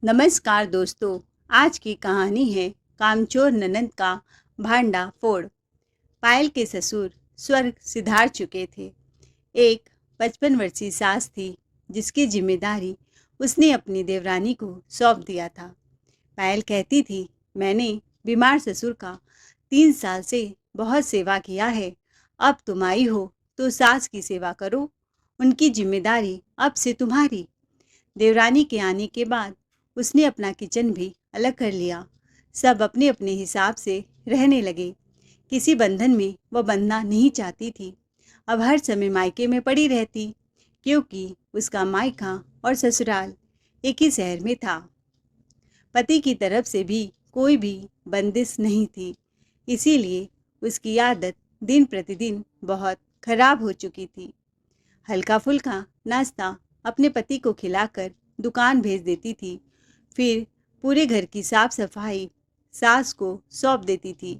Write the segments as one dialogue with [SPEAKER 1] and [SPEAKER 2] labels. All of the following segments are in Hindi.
[SPEAKER 1] नमस्कार दोस्तों। आज की कहानी है कामचोर ननंद का भांडा फोड़। पायल के ससुर स्वर्ग सिधार चुके थे। एक 55 वर्षीय सास थी जिसकी जिम्मेदारी उसने अपनी देवरानी को सौंप दिया था। पायल कहती थी, मैंने बीमार ससुर का 3 साल से बहुत सेवा किया है। अब तुम आई हो तो सास की सेवा करो, उनकी जिम्मेदारी अब से तुम्हारी। देवरानी के आने के बाद उसने अपना किचन भी अलग कर लिया। सब अपने अपने हिसाब से रहने लगे। किसी बंधन में वह बंधना नहीं चाहती थी। अब हर समय मायके में पड़ी रहती, क्योंकि उसका मायका और ससुराल एक ही शहर में था। पति की तरफ से भी कोई भी बंदिश नहीं थी, इसीलिए उसकी आदत दिन प्रतिदिन बहुत खराब हो चुकी थी। हल्का फुल्का नाश्ता अपने पति को खिलाकर दुकान भेज देती थी। फिर पूरे घर की साफ सफाई सास को सौंप देती थी,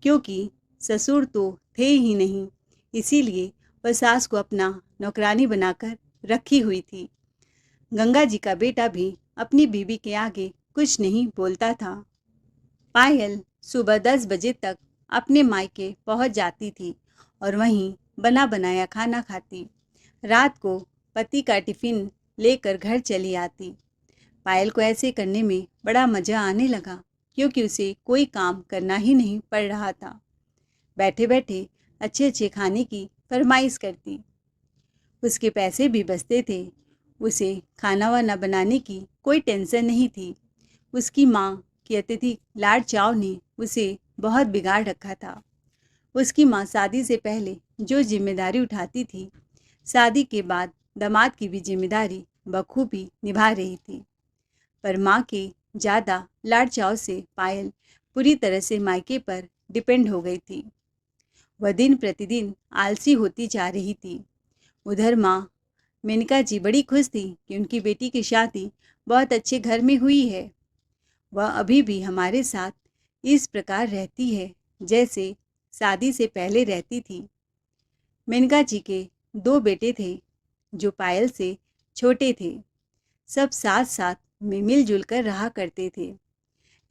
[SPEAKER 1] क्योंकि ससुर तो थे ही नहीं, इसीलिए वह सास को अपना नौकरानी बनाकर रखी हुई थी। गंगा जी का बेटा भी अपनी बीवी के आगे कुछ नहीं बोलता था। पायल सुबह 10 बजे तक अपने मायके पहुंच जाती थी और वहीं बना बनाया खाना खाती। रात को पति का टिफिन लेकर घर चली आती। पायल को ऐसे करने में बड़ा मज़ा आने लगा, क्योंकि उसे कोई काम करना ही नहीं पड़ रहा था। बैठे बैठे अच्छे अच्छे खाने की फरमाइश करती। उसके पैसे भी बचते थे। उसे खाना वाना बनाने की कोई टेंशन नहीं थी। उसकी माँ की अत्यधिक लाड़ चाव ने उसे बहुत बिगाड़ रखा था। उसकी माँ शादी से पहले जो जिम्मेदारी उठाती थी, शादी के बाद दामाद की भी जिम्मेदारी बखूबी निभा रही थी। पर माँ के ज़्यादा लाड़ चाव से पायल पूरी तरह से मायके पर डिपेंड हो गई थी। वह दिन प्रतिदिन आलसी होती जा रही थी। उधर माँ मेनका जी बड़ी खुश थी कि उनकी बेटी की शादी बहुत अच्छे घर में हुई है। वह अभी भी हमारे साथ इस प्रकार रहती है जैसे शादी से पहले रहती थी। मेनका जी के 2 बेटे थे जो पायल से छोटे थे। सब साथ साथ में मिलजुल कर रहा करते थे।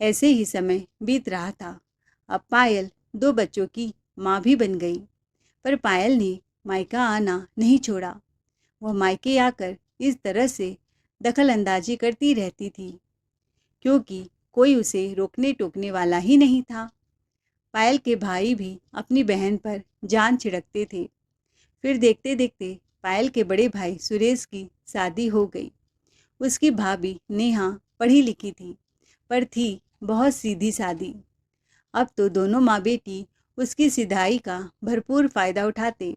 [SPEAKER 1] ऐसे ही समय बीत रहा था। अब पायल 2 बच्चों की माँ भी बन गई। पर पायल ने मायका आना नहीं छोड़ा। वह मायके आकर इस तरह से दखल अंदाजी करती रहती थी, क्योंकि कोई उसे रोकने टोकने वाला ही नहीं था। पायल के भाई भी अपनी बहन पर जान छिड़कते थे। फिर देखते देखते पायल के बड़े भाई सुरेश की शादी हो गई। उसकी भाभी नेहा पढ़ी लिखी थी, पर थी बहुत सीधी सादी। अब तो दोनों माँ बेटी उसकी सिधाई का भरपूर फ़ायदा उठाते।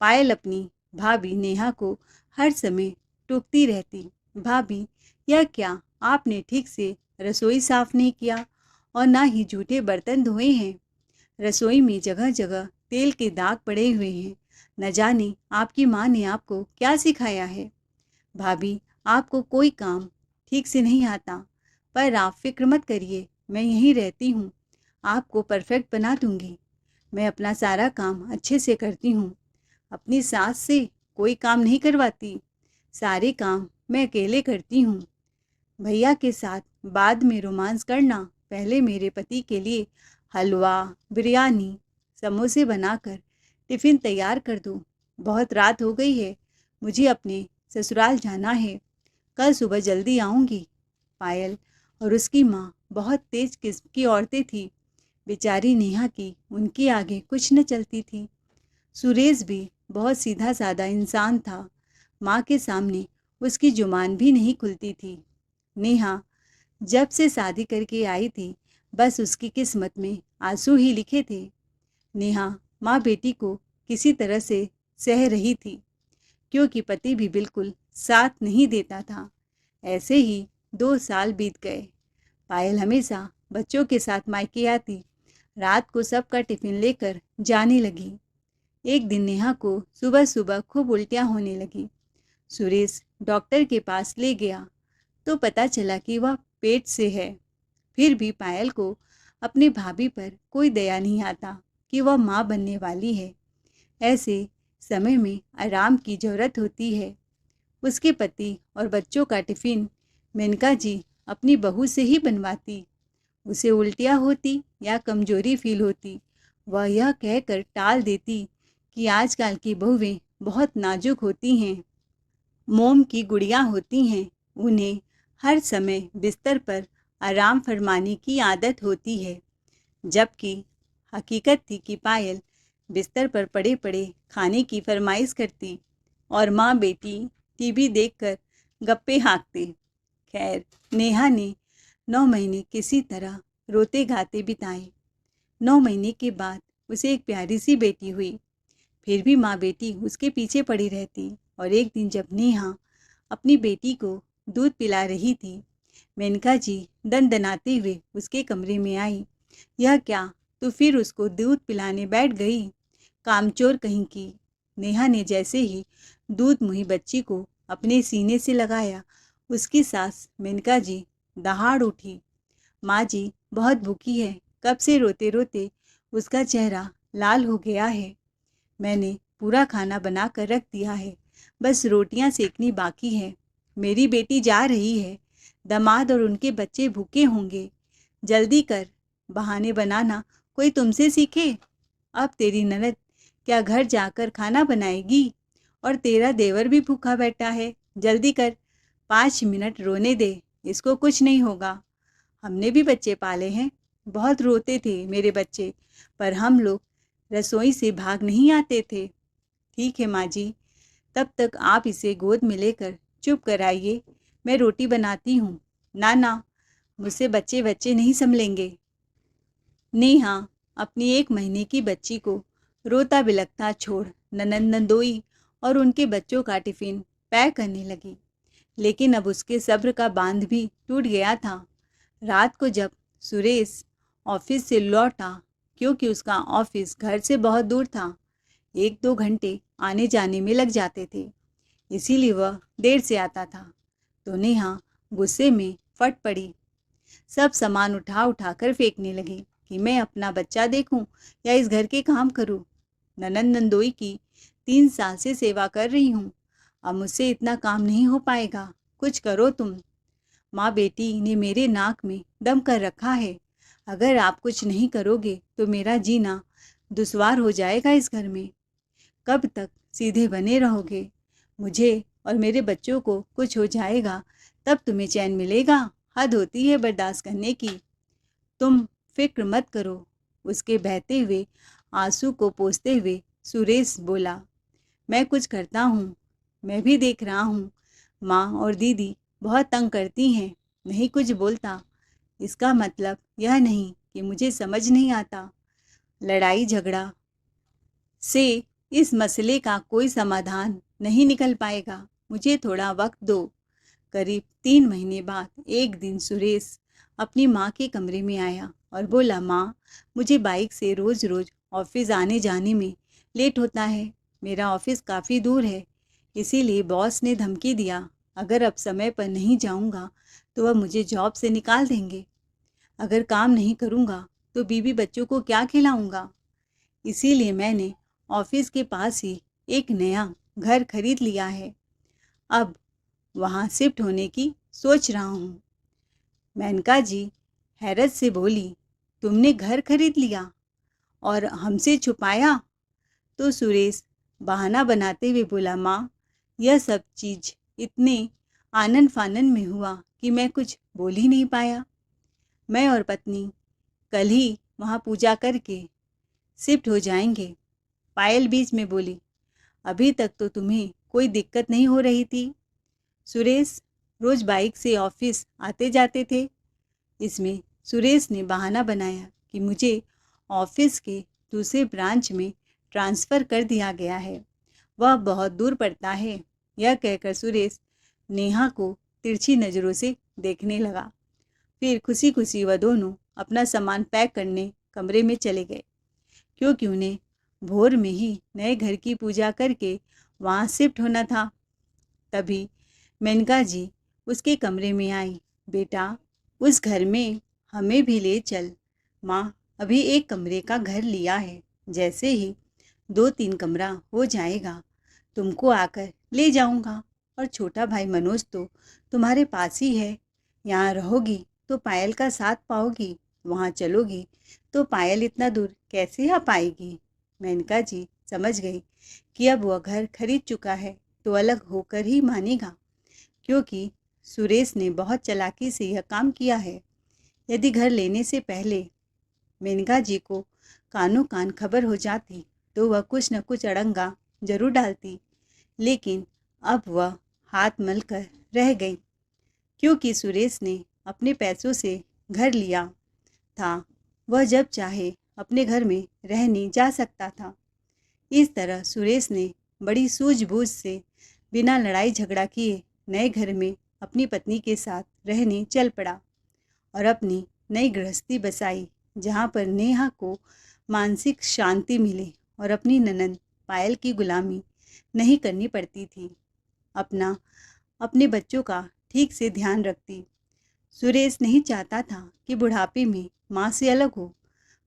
[SPEAKER 1] पायल अपनी भाभी नेहा को हर समय टोकती रहती, भाभी यह क्या, आपने ठीक से रसोई साफ नहीं किया और ना ही जूठे बर्तन धोए हैं। रसोई में जगह जगह तेल के दाग पड़े हुए हैं। न जाने आपकी माँ ने आपको क्या सिखाया है। भाभी, आपको कोई काम ठीक से नहीं आता, पर आप फिक्र मत करिए, मैं यहीं रहती हूँ, आपको परफेक्ट बना दूंगी। मैं अपना सारा काम अच्छे से करती हूँ। अपनी सास से कोई काम नहीं करवाती, सारे काम मैं अकेले करती हूँ। भैया के साथ बाद में रोमांस करना, पहले मेरे पति के लिए हलवा, बिरयानी, समोसे बनाकर टिफ़िन तैयार कर दो। बहुत रात हो गई है, मुझे अपने ससुराल जाना है, कल सुबह जल्दी आऊँगी। पायल और उसकी माँ बहुत तेज किस्म की औरतें थी। बेचारी नेहा की उनके आगे कुछ न चलती थी। सुरेश भी बहुत सीधा साधा इंसान था। माँ के सामने उसकी जुबान भी नहीं खुलती थी। नेहा जब से शादी करके आई थी, बस उसकी किस्मत में आंसू ही लिखे थे। नेहा माँ बेटी को किसी तरह से सह रही थी, क्योंकि पति भी बिल्कुल साथ नहीं देता था। ऐसे ही 2 साल बीत गए। पायल हमेशा बच्चों के साथ मायके आती, रात को सबका टिफ़िन लेकर जाने लगी। एक दिन नेहा को सुबह सुबह खूब उल्टियाँ होने लगी। सुरेश डॉक्टर के पास ले गया तो पता चला कि वह पेट से है। फिर भी पायल को अपनी भाभी पर कोई दया नहीं आता कि वह माँ बनने वाली है। ऐसे समय में आराम की ज़रूरत होती है। उसके पति और बच्चों का टिफ़िन मेनका जी अपनी बहू से ही बनवाती। उसे उल्टियाँ होती या कमजोरी फील होती, वह यह कहकर टाल देती कि आजकल की बहुएं बहुत नाजुक होती हैं, मोम की गुड़ियाँ होती हैं, उन्हें हर समय बिस्तर पर आराम फरमाने की आदत होती है। जबकि हकीकत थी कि पायल बिस्तर पर पड़े पड़े खाने की फरमाइश करती और माँ बेटी टीवी देखकर गप्पे हाँकते। खैर, नेहा ने 9 महीने किसी तरह रोते गाते बिताए। 9 महीने के बाद उसे एक प्यारी सी बेटी हुई। फिर भी माँ बेटी उसके पीछे पड़ी रहती और एक दिन जब नेहा अपनी बेटी को दूध पिला रही थी, मेनका जी दनदनाते हुए उसके कमरे में आई। यह क्या, तो फिर उसको दूध पिलाने बैठ गई, कामचोर कहीं की। नेहा ने जैसे ही दूध मुही बच्ची को अपने सीने से लगाया, उसकी सास मेनका जी दहाड़ उठी। माँ जी बहुत भूखी है, कब से रोते रोते उसका चेहरा लाल हो गया है। मैंने पूरा खाना बना कर रख दिया है, बस रोटियां सेकनी बाकी है। मेरी बेटी जा रही है, दामाद और उनके बच्चे भूखे होंगे। जल्दी कर, बहाने बनाना कोई तुमसे सीखे। अब तेरी ननद क्या घर जाकर खाना बनाएगी? और तेरा देवर भी भूखा बैठा है, जल्दी कर, 5 मिनट रोने दे, इसको कुछ नहीं होगा। हमने भी बच्चे पाले हैं, बहुत रोते थे मेरे बच्चे, पर हम लोग रसोई से भाग नहीं आते थे। ठीक है माँ जी, तब तक आप इसे गोद में लेकर चुप कराइए, मैं रोटी बनाती हूँ। ना ना, मुझसे बच्चे बच्चे नहीं संभलेंगे। नेहा अपनी 1 महीने की बच्ची को रोता बिलखता छोड़ ननंद नंदोई और उनके बच्चों का टिफिन पैक करने लगी। लेकिन अब उसके सब्र का बांध भी टूट गया था। रात को जब सुरेश ऑफिस से लौटा, क्योंकि उसका ऑफिस घर से बहुत दूर था, 1-2 घंटे आने जाने में लग जाते थे, इसीलिए वह देर से आता था, तो नेहा गुस्से में फट पड़ी। सब सामान उठा उठा कर फेंकने लगी कि मैं अपना बच्चा देखूं या इस घर के काम करूं। ननंद नंदोई की 3 साल से सेवा कर रही हूं, अब मुझसे इतना काम नहीं हो पाएगा, कुछ करो तुम। माँ बेटी ने मेरे नाक में दम कर रखा है, अगर आप कुछ नहीं करोगे तो मेरा जीना दुश्वार हो जाएगा इस घर में। कब तक सीधे बने रहोगे? मुझे और मेरे बच्चों को कुछ हो जाएगा तब तुम्हें चैन मिलेगा, हद होती है बर्दाश्त करने की। तुम फिक्र मत करो। उसके बहते हुए आंसू को पोंछते हुए सुरेश बोला, मैं कुछ करता हूँ, मैं भी देख रहा हूँ। माँ और दीदी बहुत तंग करती हैं, नहीं कुछ बोलता। इसका मतलब यह नहीं कि मुझे समझ नहीं आता। लड़ाई झगड़ा से इस मसले का कोई समाधान नहीं निकल पाएगा, मुझे थोड़ा वक्त दो। करीब 3 महीने बाद एक दिन सुरेश अपनी माँ के कमरे में आया और बोला, माँ, मुझे बाइक से रोज़ रोज़ ऑफिस आने जाने में लेट होता है। मेरा ऑफिस काफ़ी दूर है, इसीलिए बॉस ने धमकी दिया, अगर अब समय पर नहीं जाऊँगा तो वह मुझे जॉब से निकाल देंगे। अगर काम नहीं करूँगा तो बीवी बच्चों को क्या खिलाऊँगा? इसीलिए मैंने ऑफिस के पास ही एक नया घर खरीद लिया है, अब वहाँ शिफ्ट होने की सोच रहा हूँ। मेनका जी हैरत से बोली, तुमने घर खरीद लिया और हमसे छुपाया? तो सुरेश बहाना बनाते हुए बोला, माँ, यह सब चीज़ इतने आनन फानन में हुआ कि मैं कुछ बोल ही नहीं पाया। मैं और पत्नी कल ही वहाँ पूजा करके शिफ्ट हो जाएंगे। पायल बीच में बोली, अभी तक तो तुम्हें कोई दिक्कत नहीं हो रही थी। सुरेश रोज बाइक से ऑफिस आते जाते थे। इसमें सुरेश ने बहाना बनाया कि मुझे ऑफिस के दूसरे ब्रांच में ट्रांसफ़र कर दिया गया है, वह बहुत दूर पड़ता है। यह कहकर सुरेश नेहा को तिरछी नज़रों से देखने लगा। फिर खुशी खुशी वह दोनों अपना सामान पैक करने कमरे में चले गए, क्योंकि उन्हें भोर में ही नए घर की पूजा करके वहाँ शिफ्ट होना था। तभी मेनका जी उसके कमरे में आई, बेटा, उस घर में हमें भी ले चल। माँ अभी एक कमरे का घर लिया है, जैसे ही 2-3 कमरा हो जाएगा तुमको आकर ले जाऊंगा। और छोटा भाई मनोज तो तुम्हारे पास ही है, यहाँ रहोगी तो पायल का साथ पाओगी, वहाँ चलोगी तो पायल इतना दूर कैसे आ पाएगी। मेनका जी समझ गई कि अब वह घर खरीद चुका है तो अलग होकर ही मानेगा, क्योंकि सुरेश ने बहुत चालाकी से यह काम किया है। यदि घर लेने से पहले मेनका जी को कानों कान खबर हो जाती तो वह कुछ न कुछ अड़ंगा जरूर डालती, लेकिन अब वह हाथ मल कर रह गई, क्योंकि सुरेश ने अपने पैसों से घर लिया था। वह जब चाहे अपने घर में रहने जा सकता था। इस तरह सुरेश ने बड़ी सूझबूझ से बिना लड़ाई झगड़ा किए नए घर में अपनी पत्नी के साथ रहने चल पड़ा और अपनी नई गृहस्थी बसाई, जहाँ पर नेहा को मानसिक शांति मिले और अपनी ननंद पायल की गुलामी नहीं करनी पड़ती थी। अपने बच्चों का ठीक से ध्यान रखती। सुरेश नहीं चाहता था कि बुढ़ापे में माँ से अलग हो,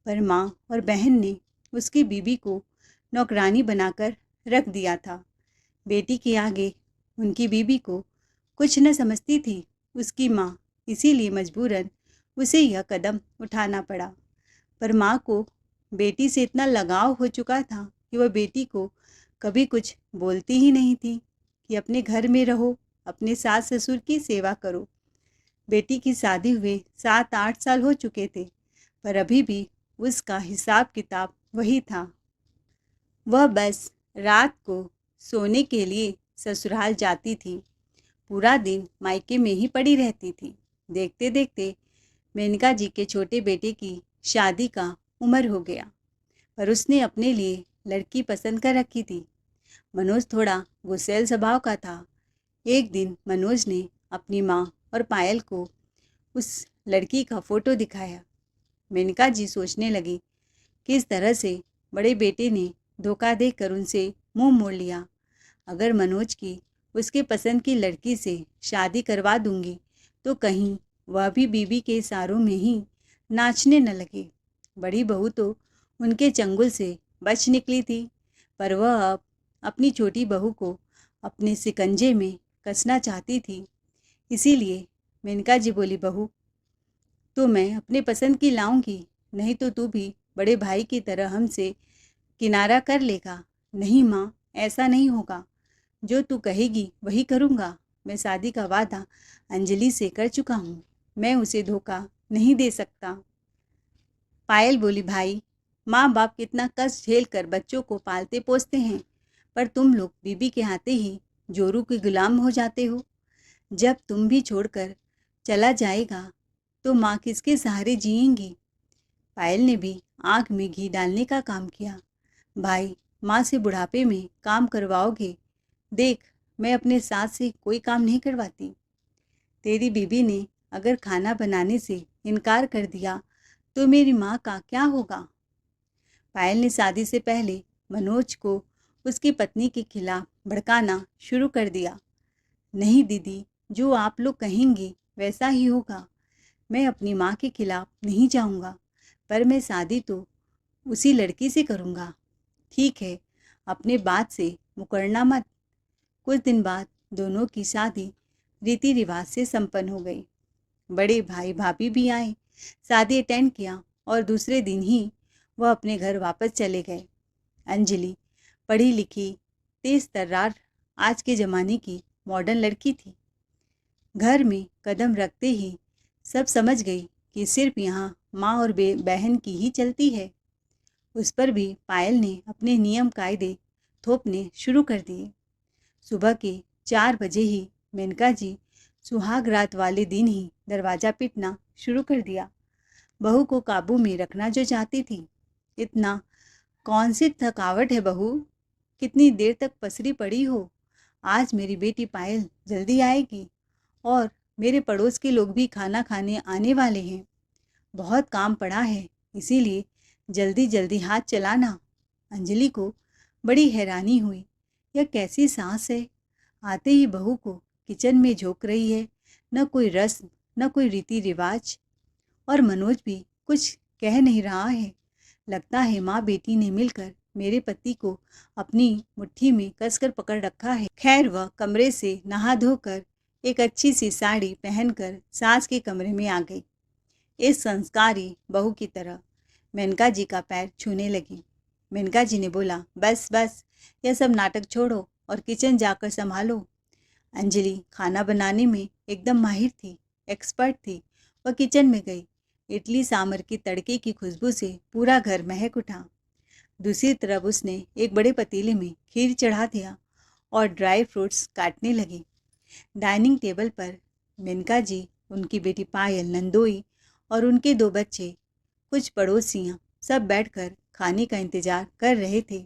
[SPEAKER 1] पर माँ और बहन ने उसकी बीबी को नौकरानी बनाकर रख दिया था। बेटी के आगे उनकी बीबी को कुछ न समझती थी उसकी माँ, इसीलिए मजबूरन उसे यह कदम उठाना पड़ा। पर माँ को बेटी से इतना लगाव हो चुका था कि वह बेटी को कभी कुछ बोलती ही नहीं थी कि अपने घर में रहो, अपने सास ससुर की सेवा करो। बेटी की शादी हुए 7-8 साल हो चुके थे, पर अभी भी उसका हिसाब किताब वही था। वह बस रात को सोने के लिए ससुराल जाती थी, पूरा दिन मायके में ही पड़ी रहती थी। देखते देखते मेनका जी के छोटे बेटे की शादी का उम्र हो गया, पर उसने अपने लिए लड़की पसंद कर रखी थी। मनोज थोड़ा गुस्सैल स्वभाव का था। एक दिन मनोज ने अपनी माँ और पायल को उस लड़की का फोटो दिखाया। मेनका जी सोचने लगी कि इस तरह से बड़े बेटे ने धोखा देकर उनसे मुंह मोड़ लिया। अगर मनोज की उसके पसंद की लड़की से शादी करवा दूंगी तो कहीं वह भी बीबी के इशारों में ही नाचने न लगे। बड़ी बहू तो उनके चंगुल से बच निकली थी, पर वह अब अपनी छोटी बहू को अपने शिकंजे में कसना चाहती थी। इसीलिए मेनका जी बोली, बहू तो मैं अपने पसंद की लाऊंगी, नहीं तो तू भी बड़े भाई की तरह हमसे किनारा कर लेगा। नहीं माँ, ऐसा नहीं होगा। जो तू कहेगी वही करूँगा। मैं शादी का वादा अंजलि से कर चुका हूँ, मैं उसे धोखा नहीं दे सकता। पायल बोली, भाई माँ बाप कितना कष्ट झेल कर बच्चों को पालते पोसते हैं, पर तुम लोग बीबी के आते ही जोरू के गुलाम हो जाते हो। जब तुम भी छोड़कर चला जाएगा तो माँ किसके सहारे जिएंगी। पायल ने भी आँख में घी डालने का काम किया। भाई, माँ से बुढ़ापे में काम करवाओगे? देख, मैं अपने सास से कोई काम नहीं करवाती। तेरी बीबी ने अगर खाना बनाने से इनकार कर दिया तो मेरी माँ का क्या होगा। पायल ने शादी से पहले मनोज को उसकी पत्नी के खिलाफ भड़काना शुरू कर दिया। नहीं दीदी, जो आप लोग कहेंगे वैसा ही होगा। मैं अपनी माँ के खिलाफ नहीं जाऊँगा, पर मैं शादी तो उसी लड़की से करूँगा। ठीक है, अपने बात से मुकरना मत। कुछ दिन बाद दोनों की शादी रीति रिवाज से संपन्न हो गई। बड़े भाई भाभी भी आए, शादी अटेंड किया और दूसरे दिन ही वह अपने घर वापस चले गए। अंजलि पढ़ी लिखी, तेज तर्रार, आज के ज़माने की मॉडर्न लड़की थी। घर में कदम रखते ही सब समझ गई कि सिर्फ यहाँ माँ और बहन की ही चलती है। उस पर भी पायल ने अपने नियम कायदे थोपने शुरू कर दिए। सुबह के 4 बजे ही मेनका जी सुहाग रात वाले दिन ही दरवाज़ा पीटना शुरू कर दिया। बहू को काबू में रखना जो चाहती थी। इतना कौन सी थकावट है बहू, कितनी देर तक पसरी पड़ी हो। आज मेरी बेटी पायल जल्दी आएगी और मेरे पड़ोस के लोग भी खाना खाने आने वाले हैं। बहुत काम पड़ा है, इसीलिए जल्दी जल्दी हाथ चलाना। अंजलि को बड़ी हैरानी हुई, यह कैसी सास है। आते ही बहू को किचन में झोंक रही है, न कोई रस्म न कोई रीति रिवाज। और मनोज भी कुछ कह नहीं रहा है। लगता है माँ बेटी ने मिलकर मेरे पति को अपनी मुट्ठी में कसकर पकड़ रखा है। खैर, वह कमरे से नहा धोकर एक अच्छी सी साड़ी पहनकर सास के कमरे में आ गई। इस संस्कारी बहू की तरह मेनका जी का पैर छूने लगी। मेनका जी ने बोला, बस बस, यह सब नाटक छोड़ो और किचन जाकर संभालो। अंजलि खाना बनाने में एकदम माहिर थी, एक्सपर्ट थी। वह किचन में गई। इडली सांभर की तड़के की खुशबू से पूरा घर महक उठा। दूसरी तरफ उसने एक बड़े पतीले में खीर चढ़ा दिया और ड्राई फ्रूट्स काटने लगी। डाइनिंग टेबल पर मेनका जी, उनकी बेटी पायल, नंदोई और उनके 2 बच्चे, कुछ पड़ोसियाँ सब बैठकर खाने का इंतजार कर रहे थे।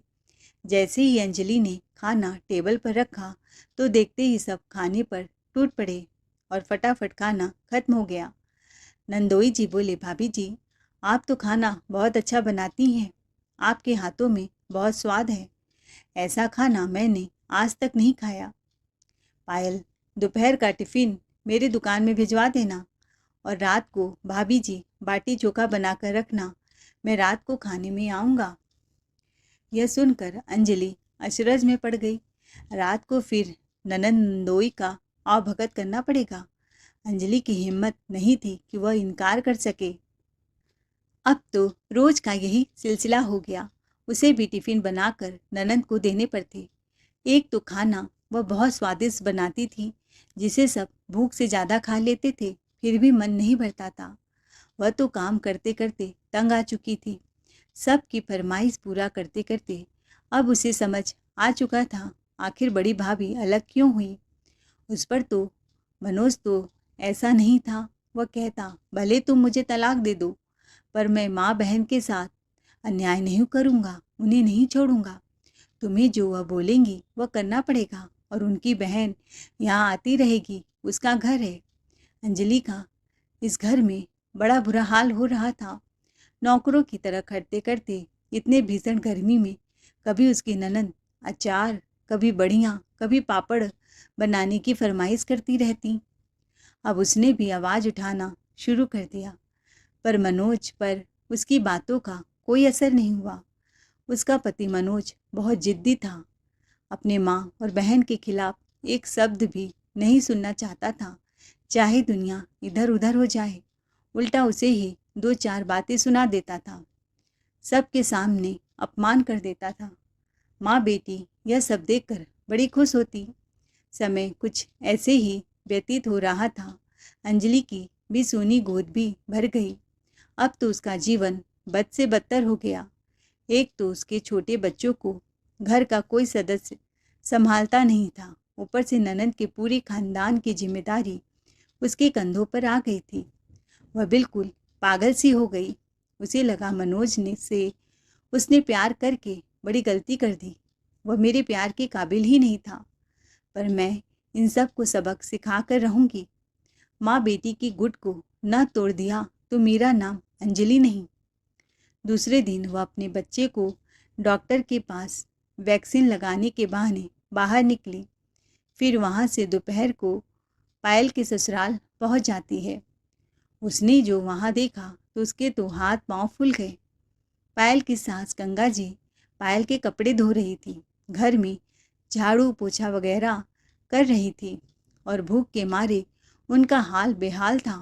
[SPEAKER 1] जैसे ही अंजलि ने खाना टेबल पर रखा तो देखते ही सब खाने पर टूट पड़े और फटाफट खाना खत्म हो गया। नंदोई जी बोले, भाभी जी, आप तो खाना बहुत अच्छा बनाती हैं। आपके हाथों में बहुत स्वाद है। ऐसा खाना मैंने आज तक नहीं खाया। पायल, दोपहर का टिफ़िन मेरी दुकान में भिजवा देना और रात को भाभी जी बाटी चोखा बनाकर रखना। मैं रात को खाने में आऊँगा। यह सुनकर अंजलि अचरज में पड़ गई। रात को फिर ननंद नंदोई का आवभगत करना पड़ेगा। अंजलि की हिम्मत नहीं थी कि वह इनकार कर सके। अब तो रोज का यही सिलसिला हो गया। उसे भी टिफ़िन बनाकर ननंद को देने पड़ते। एक तो खाना वह बहुत स्वादिष्ट बनाती थी, जिसे सब भूख से ज़्यादा खा लेते थे, फिर भी मन नहीं भरता था। वह तो काम करते करते तंग आ चुकी थी। सबकी फरमाइश पूरा करते करते अब उसे समझ आ चुका था, आखिर बड़ी भाभी अलग क्यों हुई। उस पर तो मनोज तो ऐसा नहीं था। वह कहता, भले तुम मुझे तलाक दे दो, पर मैं माँ बहन के साथ अन्याय नहीं करूँगा, उन्हें नहीं छोड़ूंगा। तुम्हें जो वह बोलेंगी वह करना पड़ेगा और उनकी बहन यहाँ आती रहेगी, उसका घर है। अंजलि का इस घर में बड़ा बुरा हाल हो रहा था। नौकरों की तरह खटते करते इतने भीषण गर्मी में कभी उसकी ननद अचार, कभी बड़ियाँ, कभी पापड़ बनाने की फरमाइश करती रहती। अब उसने भी आवाज़ उठाना शुरू कर दिया, पर मनोज पर उसकी बातों का कोई असर नहीं हुआ। उसका पति मनोज बहुत जिद्दी था। अपने माँ और बहन के खिलाफ एक शब्द भी नहीं सुनना चाहता था, चाहे दुनिया इधर उधर हो जाए। उल्टा उसे ही 2-4 बातें सुना देता था, सबके सामने अपमान कर देता था। माँ बेटी यह सब देखकर बड़ी खुश होती। समय कुछ ऐसे ही व्यतीत हो रहा था। अंजलि की भी सूनी गोद भी भर गई। अब तो उसका जीवन बद से बदतर हो गया। एक तो उसके छोटे बच्चों को घर का कोई सदस्य संभालता नहीं था, ऊपर से ननंद के पूरे खानदान की जिम्मेदारी उसके कंधों पर आ गई थी। वह बिल्कुल पागल सी हो गई। उसे लगा मनोज ने से उसने प्यार करके बड़ी गलती कर दी। वह मेरे प्यार के काबिल ही नहीं था, पर मैं इन सब को सबक सिखा कर रहूँगी। माँ बेटी की गुट को न तोड़ दिया तो मेरा नाम अंजलि नहीं। दूसरे दिन वह अपने बच्चे को डॉक्टर के पास वैक्सीन लगाने के बहाने बाहर निकली। फिर वहाँ से दोपहर को पायल के ससुराल पहुँच जाती है। उसने जो वहाँ देखा तो उसके तो हाथ पाँव फूल गए। पायल की सास गंगा जी पायल के कपड़े धो रही थी, घर में झाड़ू पोछा वगैरह कर रही थी और भूख के मारे उनका हाल बेहाल था।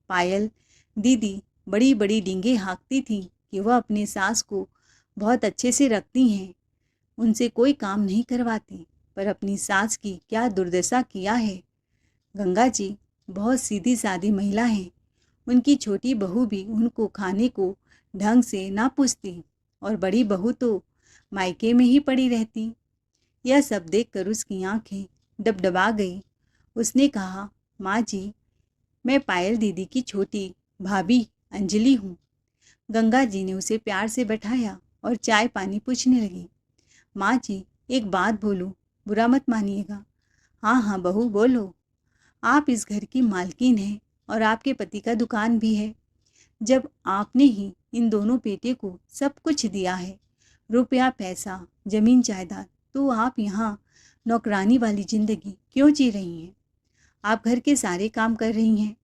[SPEAKER 1] पायल दीदी बड़ी बड़ी डींगे हाँकती थी कि वह अपनी सास को बहुत अच्छे से रखती हैं, उनसे कोई काम नहीं करवाती, पर अपनी सास की क्या दुर्दशा किया है। गंगा जी बहुत सीधी सादी महिला हैं। उनकी छोटी बहू भी उनको खाने को ढंग से ना पूछती और बड़ी बहू तो मायके में ही पड़ी रहती। यह सब देखकर उसकी आंखें डबडबा गई। उसने कहा, माँ जी, मैं पायल दीदी की छोटी भाभी अंजलि हूँ। गंगा जी ने उसे प्यार से बैठाया और चाय पानी पूछने लगी। माँ जी, एक बात बोलूँ, बुरा मत मानिएगा। हाँ हाँ बहू बोलो। आप इस घर की मालकिन हैं और आपके पति का दुकान भी है। जब आपने ही इन दोनों बेटे को सब कुछ दिया है, रुपया पैसा जमीन जायदाद, तो आप यहाँ नौकरानी वाली जिंदगी क्यों जी रही हैं? आप घर के सारे काम कर रही हैं।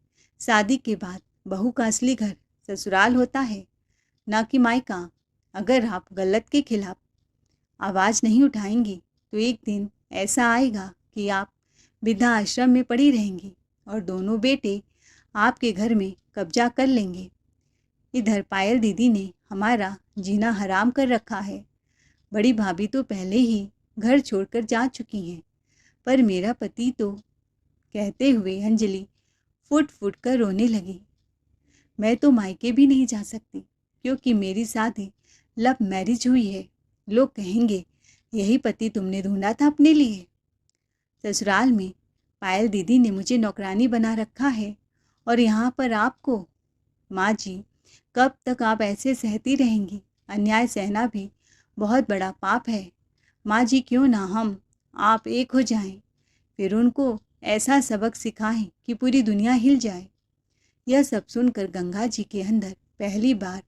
[SPEAKER 1] शादी के बाद बहू का असली घर ससुराल होता है, ना कि मायका। अगर आप गलत के खिलाफ आवाज़ नहीं उठाएंगी तो एक दिन ऐसा आएगा कि आप वृद्धा आश्रम में पड़ी रहेंगी और दोनों बेटे आपके घर में कब्जा कर लेंगे। इधर पायल दीदी ने हमारा जीना हराम कर रखा है। बड़ी भाभी तो पहले ही घर छोड़कर जा चुकी हैं, पर मेरा पति तो, कहते हुए अंजलि फुट फुट कर रोने लगी। मैं तो मायके भी नहीं जा सकती क्योंकि मेरी शादी लव मैरिज हुई है। लोग कहेंगे यही पति तुमने ढूंढा था अपने लिए। ससुराल में पायल दीदी ने मुझे नौकरानी बना रखा है और यहाँ पर आपको। माँ जी, कब तक आप ऐसे सहती रहेंगी? अन्याय सहना भी बहुत बड़ा पाप है। माँ जी, क्यों ना हम आप एक हो जाएं, फिर उनको ऐसा सबक सिखाएं कि पूरी दुनिया हिल जाए। यह सब सुनकर गंगा जी के अंदर पहली बार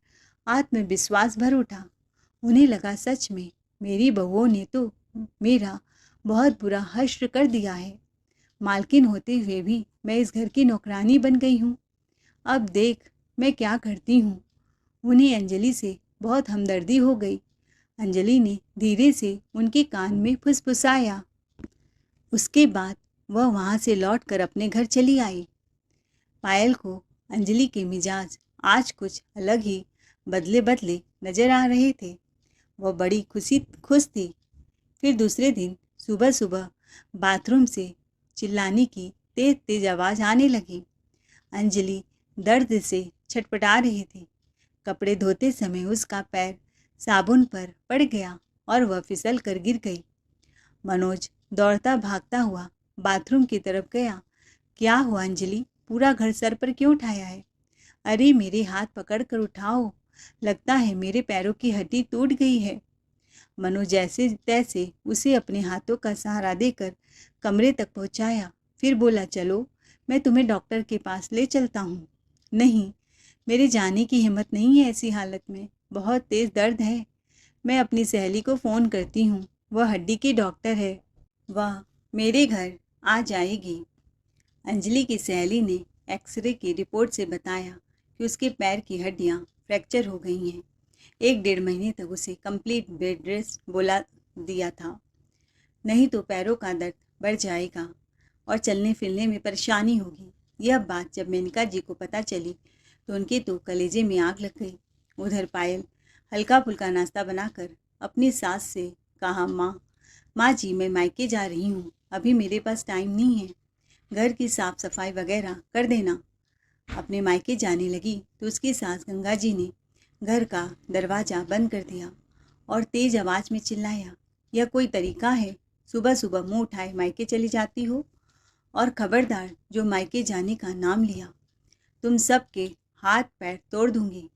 [SPEAKER 1] आत्मविश्वास भर उठा। उन्हें लगा सच में मेरी बहुओं ने तो मेरा बहुत बुरा हश्र कर दिया है। मालकिन होते हुए भी मैं इस घर की नौकरानी बन गई हूँ। अब देख मैं क्या करती हूँ। उन्हें अंजलि से बहुत हमदर्दी हो गई। अंजलि ने धीरे से उनके कान में फुसफुसाया। उसके बाद वह वहाँ से लौटकर अपने घर चली आई। पायल को अंजलि के मिजाज आज कुछ अलग ही बदले बदले नजर आ रहे थे। वह बड़ी खुश थी। फिर दूसरे दिन सुबह सुबह बाथरूम से चिल्लाने की तेज तेज आवाज़ आने लगी। अंजलि दर्द से छटपटा रही थी। कपड़े धोते समय उसका पैर साबुन पर पड़ गया और वह फिसल कर गिर गई। मनोज दौड़ता भागता हुआ बाथरूम की तरफ गया। क्या हुआ अंजलि? पूरा घर सर पर क्यों उठाया है? अरे मेरे हाथ पकड़ कर उठाओ, लगता है मेरे पैरों की हड्डी टूट गई है। मनोज जैसे तैसे उसे अपने हाथों का सहारा देकर कमरे तक पहुंचाया। फिर बोला, चलो मैं तुम्हें डॉक्टर के पास ले चलता हूँ। नहीं, मेरे जाने की हिम्मत नहीं है ऐसी हालत में, बहुत तेज़ दर्द है। मैं अपनी सहेली को फ़ोन करती हूँ, वह हड्डी की डॉक्टर है, वह मेरे घर आ जाएगी। अंजलि की सहेली ने एक्सरे की रिपोर्ट से बताया कि उसके पैर की हड्डियाँ फ्रैक्चर हो गई हैं। 1-1.5 महीने तक उसे कंप्लीट बेड रेस्ट बोला दिया था, नहीं तो पैरों का दर्द बढ़ जाएगा और चलने फिरने में परेशानी होगी। यह बात जब मेनका जी को पता चली तो उनके तो कलेजे में आग लग गई। उधर पायल हल्का फुल्का नाश्ता बनाकर अपनी सास से कहा, माँ जी मैं मायके जा रही हूँ, अभी मेरे पास टाइम नहीं है, घर की साफ सफाई वगैरह कर देना। अपने मायके जाने लगी तो उसकी सास गंगा जी ने घर का दरवाज़ा बंद कर दिया और तेज आवाज़ में चिल्लाया, यह कोई तरीका है? सुबह सुबह मुंह उठाए मायके चली जाती हो, और खबरदार जो मायके जाने का नाम लिया तुम सब के हाथ पैर तोड़ दूंगी।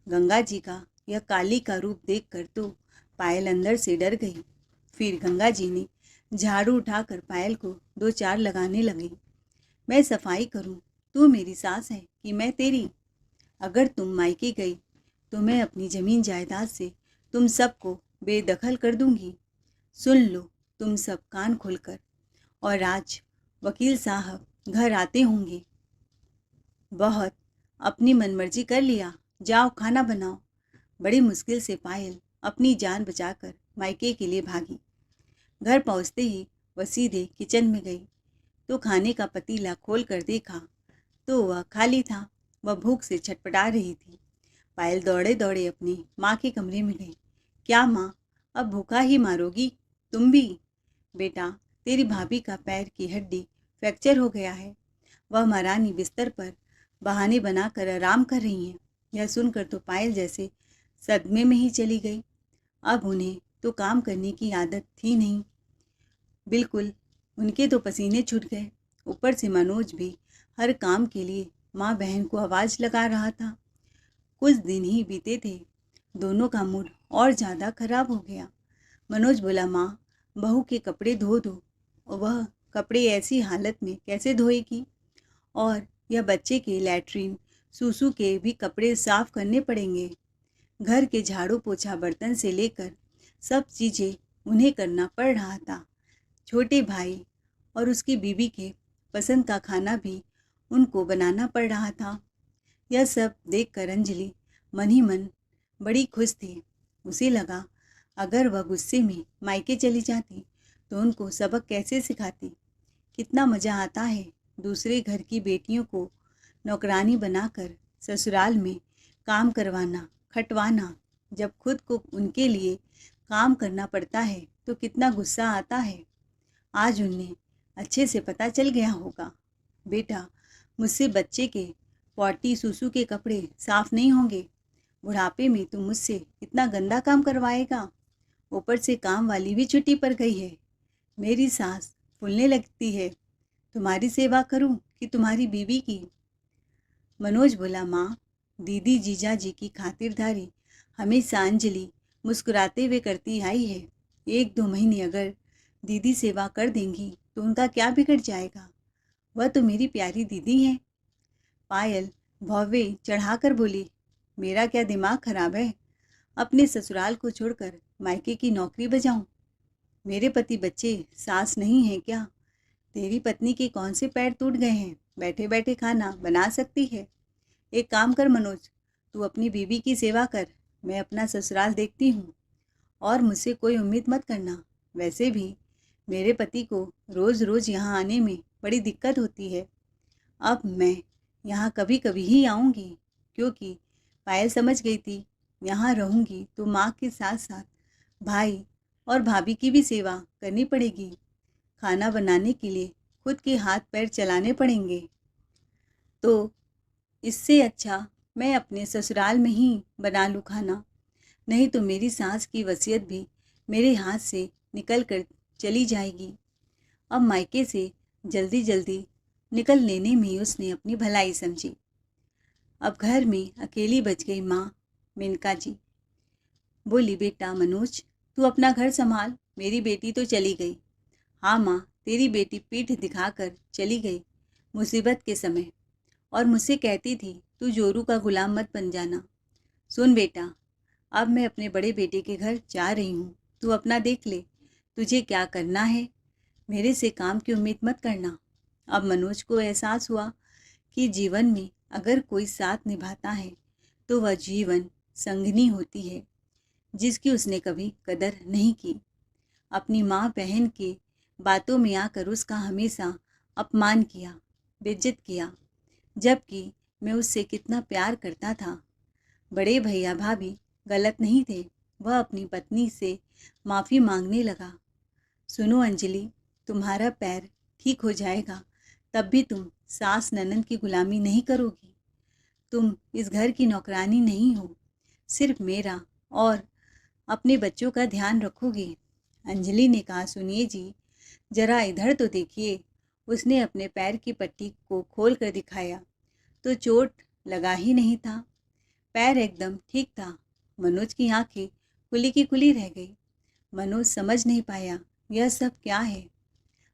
[SPEAKER 1] गंगा जी का यह काली का रूप देखकर तो पायल अंदर से डर गई। फिर गंगा जी ने झाड़ू उठाकर पायल को 2-4 लगाने लगी। मैं सफाई करूं, तू मेरी सास है कि मैं तेरी? अगर तुम मायके गई तो मैं अपनी ज़मीन जायदाद से तुम सबको बेदखल कर दूंगी। सुन लो तुम सब कान खोलकर। और आज वकील साहब घर आते होंगे। बहुत अपनी मनमर्जी कर लिया, जाओ खाना बनाओ। बड़ी मुश्किल से पायल अपनी जान बचाकर मायके के लिए भागी। घर पहुंचते ही वह सीधे किचन में गई तो खाने का पतीला खोल कर देखा तो वह खाली था। वह भूख से छटपटा रही थी। पायल दौड़े दौड़े अपनी माँ के कमरे में गई। क्या माँ, अब भूखा ही मारोगी तुम भी? बेटा, तेरी भाभी का पैर की हड्डी फ्रैक्चर हो गया है। वह महारानी बिस्तर पर बहाने बनाकर आराम कर रही हैं। यह सुनकर तो पायल जैसे सदमे में ही चली गई। अब उन्हें तो काम करने की आदत थी नहीं, बिल्कुल। उनके तो पसीने छूट गए। ऊपर से मनोज भी हर काम के लिए माँ बहन को आवाज़ लगा रहा था। कुछ दिन ही बीते थे, दोनों का मूड और ज़्यादा खराब हो गया। मनोज बोला, माँ बहू के कपड़े धो दो। और वह कपड़े ऐसी हालत में कैसे धोएगी? और यह बच्चे के लैट्रिन सूसू के भी कपड़े साफ करने पड़ेंगे। घर के झाड़ू पोछा बर्तन से लेकर सब चीज़ें उन्हें करना पड़ रहा था। छोटे भाई और उसकी बीवी के पसंद का खाना भी उनको बनाना पड़ रहा था। यह सब देखकर अंजलि मन ही मन बड़ी खुश थी। उसे लगा अगर वह गुस्से में मायके चली जाती तो उनको सबक कैसे सिखाती। कितना मज़ा आता है दूसरे घर की बेटियों को नौकरानी बनाकर ससुराल में काम करवाना, खटवाना। जब खुद को उनके लिए काम करना पड़ता है तो कितना गुस्सा आता है। आज उन्हें अच्छे से पता चल गया होगा। बेटा, मुझसे बच्चे के पॉटी सूसू के कपड़े साफ नहीं होंगे। बुढ़ापे में तुम मुझसे इतना गंदा काम करवाएगा। ऊपर से काम वाली भी छुट्टी पर गई है। मेरी सांस फूलने लगती है। तुम्हारी सेवा करूं कि तुम्हारी बीवी की? मनोज बोला, माँ, दीदी जीजा जी की खातिरदारी हमेशा अंजलि मुस्कुराते हुए करती आई है। 1-2 महीने अगर दीदी सेवा कर देंगी तो उनका क्या बिगड़ जाएगा? वह तो मेरी प्यारी दीदी है। पायल भौवे चढ़ाकर बोली, मेरा क्या दिमाग खराब है? अपने ससुराल को छोड़कर मायके की नौकरी बजाऊं? मेरे पति बच्चे सास नहीं है क्या? तेरी पत्नी के कौन से पैर टूट गए हैं? बैठे बैठे खाना बना सकती है। एक काम कर मनोज, तू अपनी बीवी की सेवा कर, मैं अपना ससुराल देखती हूँ। और मुझसे कोई उम्मीद मत करना। वैसे भी मेरे पति को रोज़ रोज़ यहाँ आने में बड़ी दिक्कत होती है। अब मैं यहाँ कभी कभी ही आऊँगी, क्योंकि पायल समझ गई थी यहाँ रहूँगी तो माँ के साथ साथ भाई और भाभी की भी सेवा करनी पड़ेगी। खाना बनाने के लिए खुद के हाथ पैर चलाने पड़ेंगे। तो इससे अच्छा मैं अपने ससुराल में ही बना लूँ खाना। नहीं तो मेरी सास की वसीयत भी मेरे हाथ से निकल कर चली जाएगी। अब मायके से जल्दी जल्दी निकल लेने में उसने अपनी भलाई समझी। अब घर में अकेली बच गई माँ मेनका जी। बोली, बेटा मनोज, तू अपना घर संभाल, मेरी बेटी तो चली गई। हाँ माँ, तेरी बेटी पीठ दिखाकर चली गई मुसीबत के समय, और मुझसे कहती थी तू जोरू का गुलाम मत बन जाना। सुन बेटा, अब मैं अपने बड़े बेटे के घर जा रही हूँ, तू अपना देख ले, तुझे क्या करना है। मेरे से काम की उम्मीद मत करना। अब मनोज को एहसास हुआ कि जीवन में अगर कोई साथ निभाता है तो वह जीवन संगनी होती है, जिसकी उसने कभी कदर नहीं की। अपनी माँ बहन के बातों में आकर उसका हमेशा अपमान किया, बेइज्जत किया, जबकि मैं उससे कितना प्यार करता था। बड़े भैया भाभी गलत नहीं थे। वह अपनी पत्नी से माफ़ी मांगने लगा। सुनो अंजलि, तुम्हारा पैर ठीक हो जाएगा तब भी तुम सास ननद की गुलामी नहीं करोगी। तुम इस घर की नौकरानी नहीं हो, सिर्फ मेरा और अपने बच्चों का ध्यान रखोगी। अंजलि ने कहा, सुनिए जी, जरा इधर तो देखिए। उसने अपने पैर की पट्टी को खोल कर दिखाया तो चोट लगा ही नहीं था। पैर एकदम ठीक था। मनोज की आंखें खुली की खुली रह गई। मनोज समझ नहीं पाया यह सब क्या है।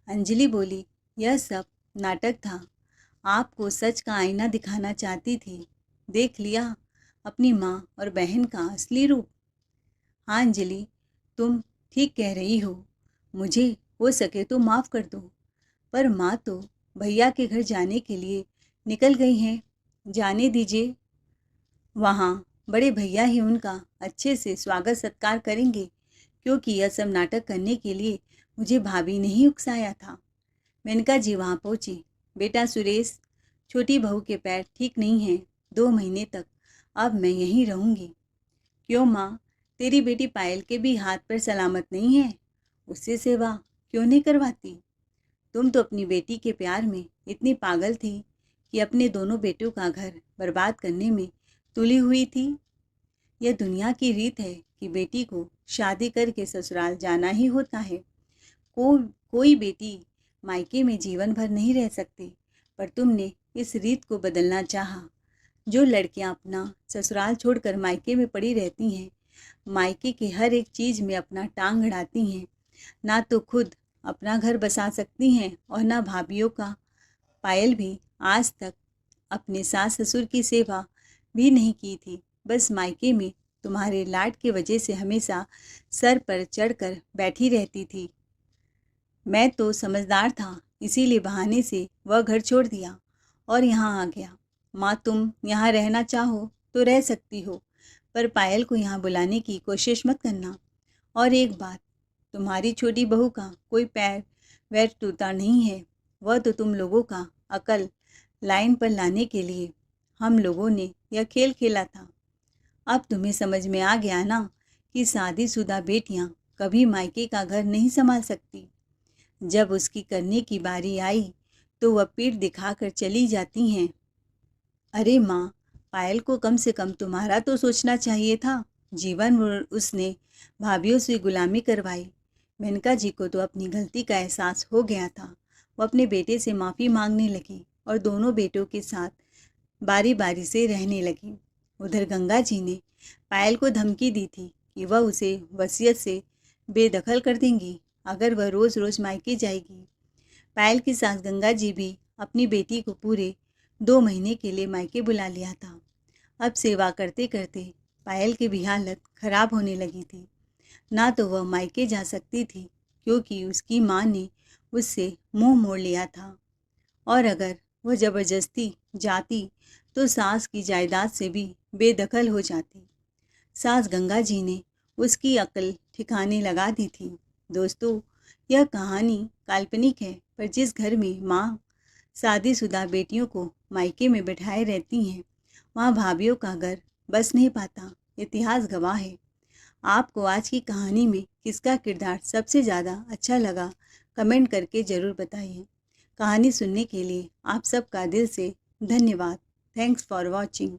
[SPEAKER 1] अंजलि बोली, यह सब नाटक था। आपको सच का आईना दिखाना चाहती थी। देख लिया अपनी माँ और बहन का असली रूप। हाँ अंजलि, तुम ठीक कह रही हो। मुझे हो सके तो माफ़ कर दो। पर माँ तो भैया के घर जाने के लिए निकल गई हैं। जाने दीजिए। वहाँ बड़े भैया ही उनका अच्छे से स्वागत सत्कार करेंगे, क्योंकि यह सब नाटक करने के लिए मुझे भाभी ने ही उकसाया था। मेनका जी वहाँ पहुँची। बेटा सुरेश, छोटी बहू के पैर ठीक नहीं हैं, 2 महीने तक अब मैं यहीं रहूँगी। क्यों माँ, तेरी बेटी पायल के भी हाथ पैर सलामत नहीं है? उससे सेवा क्यों नहीं करवाती? तुम तो अपनी बेटी के प्यार में इतनी पागल थी कि अपने दोनों बेटों का घर बर्बाद करने में तुली हुई थी। यह दुनिया की रीत है कि बेटी को शादी करके ससुराल जाना ही होता है। कोई बेटी मायके में जीवन भर नहीं रह सकती, पर तुमने इस रीत को बदलना चाहा। जो लड़कियां अपना ससुराल छोड़कर मायके में पड़ी रहती हैं, मायके के हर एक चीज़ में अपना टांग अड़ाती हैं, ना तो खुद अपना घर बसा सकती हैं और ना भाभीियों का। पायल भी आज तक अपने सास ससुर की सेवा भी नहीं की थी। बस मायके में तुम्हारे लाड की वजह से हमेशा सर पर चढ़कर बैठी रहती थी। मैं तो समझदार था, इसीलिए बहाने से वह घर छोड़ दिया और यहाँ आ गया। माँ, तुम यहाँ रहना चाहो तो रह सकती हो, पर पायल को यहाँ बुलाने की कोशिश मत करना। और एक बात, तुम्हारी छोटी बहू का कोई पैर वैर टूटा नहीं है। वह तो तुम लोगों का अकल लाइन पर लाने के लिए हम लोगों ने यह खेल खेला था। अब तुम्हें समझ में आ गया ना कि शादीशुदा बेटियां कभी मायके का घर नहीं संभाल सकती। जब उसकी करने की बारी आई तो वह पीठ दिखाकर चली जाती हैं। अरे माँ, पायल को कम से कम तुम्हारा तो सोचना चाहिए था। जीवन भर उसने भाभीयों से गुलामी करवाई। मेनका जी को तो अपनी गलती का एहसास हो गया था। वो अपने बेटे से माफ़ी मांगने लगी और दोनों बेटों के साथ बारी बारी से रहने लगी। उधर गंगा जी ने पायल को धमकी दी थी कि वह उसे वसीयत से बेदखल कर देंगी अगर वह रोज़ रोज़ मायके जाएगी। पायल की सास गंगा जी भी अपनी बेटी को पूरे 2 महीने के लिए मायके बुला लिया था। अब सेवा करते करते पायल की भी हालत खराब होने लगी थी। ना तो वह मायके जा सकती थी क्योंकि उसकी माँ ने उससे मुंह मोड़ लिया था, और अगर वह ज़बरदस्ती जाती तो सास की जायदाद से भी बेदखल हो जाती। सास गंगा जी ने उसकी अक्ल ठिकाने लगा दी थी। दोस्तों, यह कहानी काल्पनिक है, पर जिस घर में माँ शादीशुदा बेटियों को मायके में बैठाए रहती हैं, वहाँ भाभीयों का घर बस नहीं पाता। इतिहास गवाह है। आपको आज की कहानी में किसका किरदार सबसे ज़्यादा अच्छा लगा, कमेंट करके ज़रूर बताइए। कहानी सुनने के लिए आप सबका दिल से धन्यवाद। Thanks for watching.